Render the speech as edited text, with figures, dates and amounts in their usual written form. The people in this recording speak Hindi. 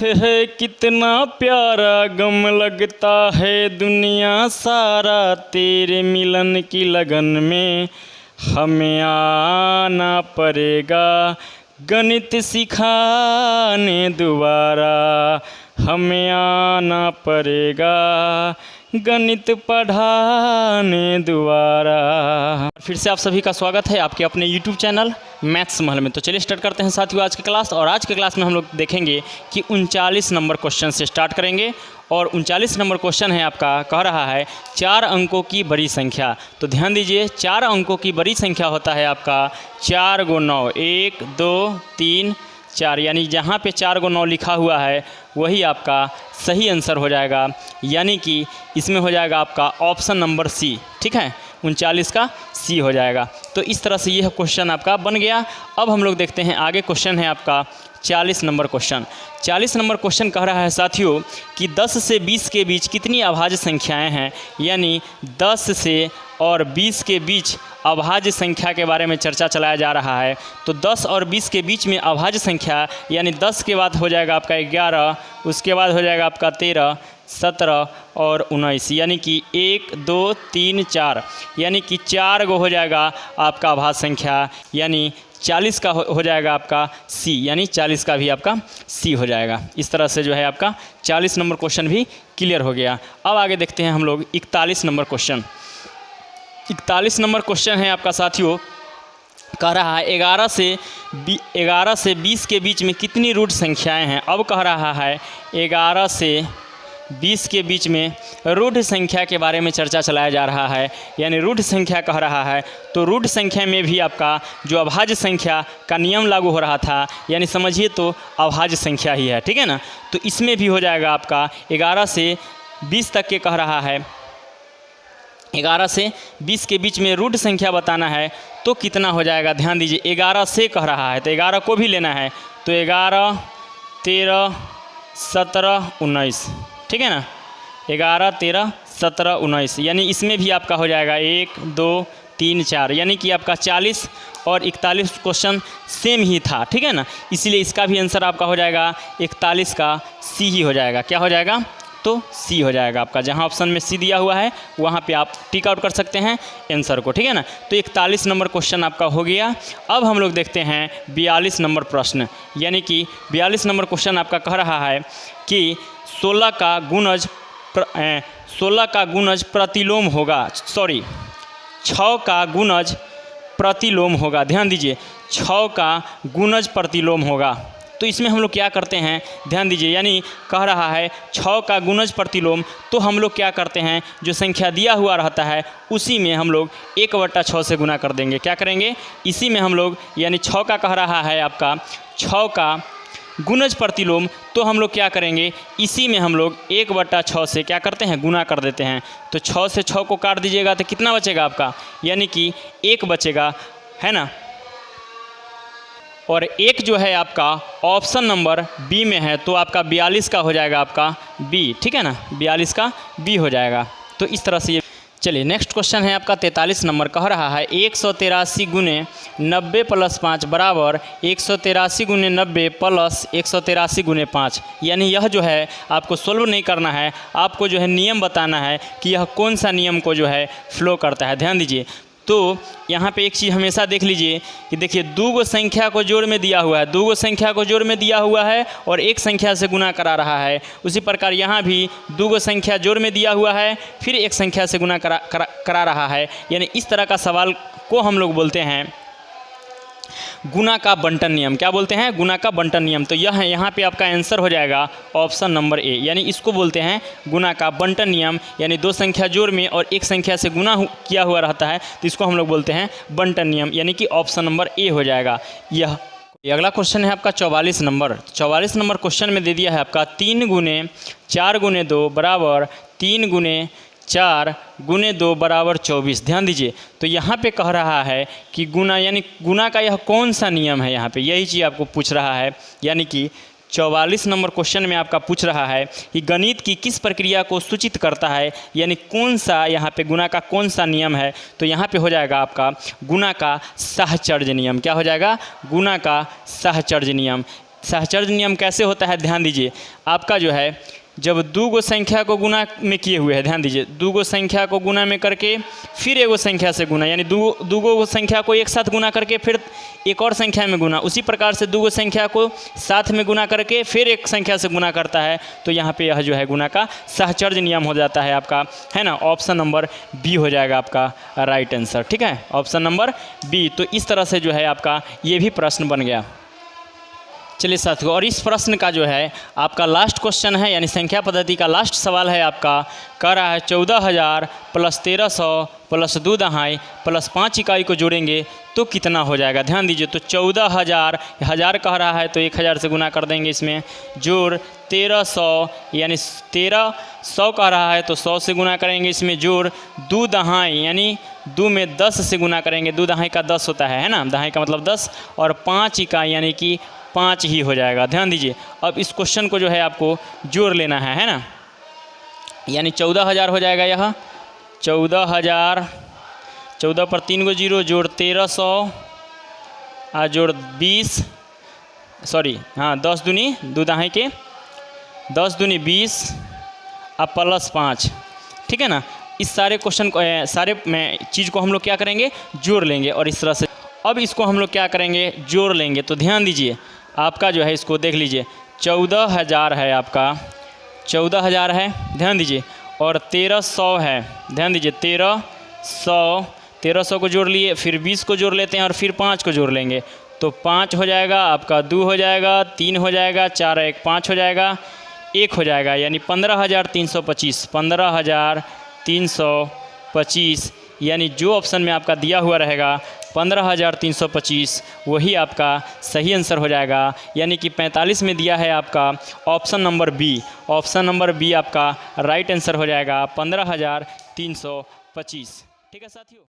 है कितना प्यारा, गम लगता है दुनिया सारा, तेरे मिलन की लगन में हमें आना पड़ेगा, गणित सिखाने दोबारा हमें आना पड़ेगा, गणित पढ़ाने दोबारा। फिर से आप सभी का स्वागत है आपके अपने YouTube चैनल मैथ्स महल में। तो चलिए स्टार्ट करते हैं साथियों आज की क्लास। और आज के क्लास में हम लोग देखेंगे कि 39 नंबर क्वेश्चन से स्टार्ट करेंगे। और 39 नंबर क्वेश्चन है आपका, कह रहा है 4 अंकों की बड़ी संख्या। तो ध्यान दीजिए, 4 अंकों की बड़ी संख्या होता है आपका 4 × 9, 1 2 3 4, यानी जहाँ पे 4 × 9 लिखा हुआ है वही आपका सही आंसर हो जाएगा, यानी कि इसमें हो जाएगा आपका ऑप्शन नंबर सी। ठीक है, 39 का सी हो जाएगा। तो इस तरह से यह क्वेश्चन आपका बन गया। अब हम लोग देखते हैं आगे क्वेश्चन है आपका 40 नंबर क्वेश्चन। 40 नंबर क्वेश्चन कह रहा है साथियों कि 10 से 20 के बीच कितनी अभाज्य संख्याएं हैं, यानी 10 से और 20 के बीच अभाज्य संख्या के बारे में चर्चा चलाया जा रहा है। तो 10 और 20 के बीच में अभाज्य संख्या, यानी 10 के बाद हो जाएगा आपका 11, उसके बाद हो जाएगा आपका 13, 17 और 19, यानी कि 1 2 3 4, यानी कि 4 गो हो जाएगा आपका अभाज्य संख्या, यानी 40 का हो जाएगा आपका सी, यानी 40 का भी आपका सी हो जाएगा। इस तरह से जो है आपका 40 नंबर क्वेश्चन भी क्लियर हो गया। अब आगे देखते हैं हम लोग 41 नंबर क्वेश्चन। 41 नंबर क्वेश्चन है आपका साथियों, कह रहा है 11 से 20 के बीच में कितनी रूट संख्याएं हैं। अब कह रहा है 11 से 20 के बीच में रूट संख्या के बारे में चर्चा चलाया जा रहा है, यानी रूट संख्या कह रहा है। तो रूट संख्या में भी आपका जो अभाज्य संख्या का नियम लागू हो रहा था, यानी समझिए तो अभाज्य संख्या ही है। ठीक है ना, तो इसमें भी हो जाएगा आपका 11 से 20 तक के कह रहा है, 11 से 20 के बीच में रूट संख्या बताना है तो कितना हो जाएगा। ध्यान दीजिए, 11 से कह रहा है तो 11 को भी लेना है, तो 11 13 17 19, ठीक है ना, 11 13 17 19, यानी इसमें भी आपका हो जाएगा 1 2 3 4, यानी कि आपका 40 और 41 क्वेश्चन सेम ही था। ठीक है ना, इसलिए इसका भी आंसर आपका हो जाएगा 41 का सी ही हो जाएगा। क्या हो जाएगा, तो सी हो जाएगा आपका। जहां ऑप्शन में सी दिया हुआ है वहां पे आप टिक आउट कर सकते हैं आंसर को। ठीक है ना, तो 41 नंबर क्वेश्चन आपका हो गया। अब हम लोग देखते हैं 42 नंबर प्रश्न, यानी कि 42 नंबर क्वेश्चन आपका कह रहा है कि 16 का गुणज प्रतिलोम होगा, 6 का गुणज प्रतिलोम होगा। ध्यान दीजिए, 6 का गुणज प्रतिलोम होगा। तो इसमें हम लोग क्या करते हैं, ध्यान दीजिए, यानी कह रहा है 6 का गुणज प्रतिलोम, तो हम लोग क्या करते हैं, जो संख्या दिया हुआ रहता है उसी में हम लोग 1/6 से गुना कर देंगे। क्या करेंगे, इसी में हम लोग, यानी 6 का कह रहा है आपका 6 का गुणज प्रतिलोम, तो हम लोग क्या करेंगे, इसी में हम लोग 1/6 से क्या करते हैं, गुना कर देते हैं। तो 6 से 6 को काट दीजिएगा तो कितना बचेगा आपका, यानी कि 1 बचेगा, है ना। और 1 जो है आपका ऑप्शन नंबर बी में है, तो आपका 42 का हो जाएगा आपका बी। ठीक है ना, 42 का बी हो जाएगा। तो इस तरह से ये, चलिए नेक्स्ट क्वेश्चन है आपका 43 नंबर, कह रहा है 183 × 90 + 5 बराबर 183 × 90 + 183 × 5, यानी यह जो है आपको सोल्व नहीं करना है, आपको जो है नियम बताना है कि यह कौन सा नियम को जो है फ्लो करता है। ध्यान दीजिए, तो यहाँ पे एक चीज़ हमेशा देख लीजिए कि देखिए 2 गो संख्या को जोड़ में दिया हुआ है, 2 गो संख्या को जोड़ में दिया हुआ है और एक संख्या से गुना करा रहा है। उसी प्रकार यहाँ भी 2 गो संख्या जोड़ में दिया हुआ है, फिर एक संख्या से गुना करा रहा है, यानी इस तरह का सवाल को हम लोग बोलते हैं गुना का बंटन नियम। क्या बोलते हैं, गुना का बंटन नियम। तो यह है, यहाँ पे आपका आंसर हो जाएगा ऑप्शन नंबर ए, यानी इसको बोलते हैं गुना का बंटन नियम, यानी 2 संख्या जोड़ में और एक संख्या से गुना किया हुआ रहता है, तो इसको हम लोग बोलते हैं बंटन नियम, यानी कि ऑप्शन नंबर ए हो जाएगा यह। अगला क्वेश्चन है आपका 44 नंबर। 44 नंबर क्वेश्चन में दे दिया है आपका 3 × 4 × 2 बराबर 3 × 4 × 2 बराबर 24। ध्यान दीजिए, तो यहाँ पे कह रहा है कि गुना, यानी गुना का यह कौन सा नियम है, यहाँ पे यही चीज़ आपको पूछ रहा है, यानी कि 44 नंबर क्वेश्चन में आपका पूछ रहा है कि गणित की किस प्रक्रिया को सूचित करता है, यानी कौन सा यहाँ पे गुना का कौन सा नियम है। तो यहाँ पे हो जाएगा आपका गुना का सहचर्य नियम। क्या हो जाएगा, गुना का सहचर्य नियम। सहचर्य नियम कैसे होता है, ध्यान दीजिए। आपका जो है जब दो गो संख्या को गुना में किए हुए हैं, ध्यान दीजिए, दो गो संख्या को गुना में करके फिर एगो संख्या से गुना, यानी दो गो संख्या को एक साथ गुना करके फिर एक और संख्या में गुना, उसी प्रकार से दो गो संख्या को साथ में गुना करके फिर एक संख्या से गुना करता है, तो यहाँ पे यह जो है गुना का सहचर्य नियम हो जाता है आपका, है ना। ऑप्शन नंबर बी हो जाएगा आपका राइट आंसर, ठीक है, ऑप्शन नंबर बी। तो इस तरह से जो है आपका ये भी प्रश्न बन गया। चलिए साथियों, और इस प्रश्न का जो है आपका लास्ट क्वेश्चन है, यानी संख्या पद्धति का लास्ट सवाल है आपका, कह रहा है 14,000 प्लस 1300 प्लस 2 दहाई प्लस 5 इकाई को जोड़ेंगे तो कितना हो जाएगा। ध्यान दीजिए, तो 14,000 हज़ार कह रहा है तो 1000 से गुना कर देंगे इसमें, जोड़ 1300 यानी 1300 कह रहा है तो 100 से गुना करेंगे इसमें, जोड़ 2 दहाई यानी 2 में 10 से गुना करेंगे, 2 दहाई का 10 होता है ना, दहाई का मतलब 10, और 5 इकाई यानी कि 5 ही हो जाएगा। ध्यान दीजिए, अब इस क्वेश्चन को जो है आपको जोड़ लेना है ना, यानी 14,000 हो जाएगा यह 14,000, 14 पर 3 गो जीरो, जोड़ 1300 जोड़ 20, सॉरी हाँ 10 दूनी 2 दहाई के 10 दूनी 20 प्लस 5, ठीक है ना। इस सारे क्वेश्चन को सारे चीज़ को हम लोग क्या करेंगे, जोड़ लेंगे, और इस तरह से अब इसको हम लोग क्या करेंगे, जोड़ लेंगे। तो ध्यान दीजिए, आपका जो है इसको देख लीजिए, 14,000 है आपका, 14,000 है, ध्यान दीजिए, और 1300 है, ध्यान दीजिए, 1300 को जोड़ लिए, फिर 20 को जोड़ लेते हैं और फिर 5 को जोड़ लेंगे, तो 5 हो जाएगा आपका, 2 हो जाएगा, 3 हो जाएगा, 4 1 5 हो जाएगा, 1 हो जाएगा, यानी 15,325, 15,325, यानी जो ऑप्शन में आपका दिया हुआ रहेगा 15,325 वही आपका सही आंसर हो जाएगा, यानी कि 45 में दिया है आपका option number B, option number B आपका राइट आंसर हो जाएगा 15,325। ठीक है साथियों।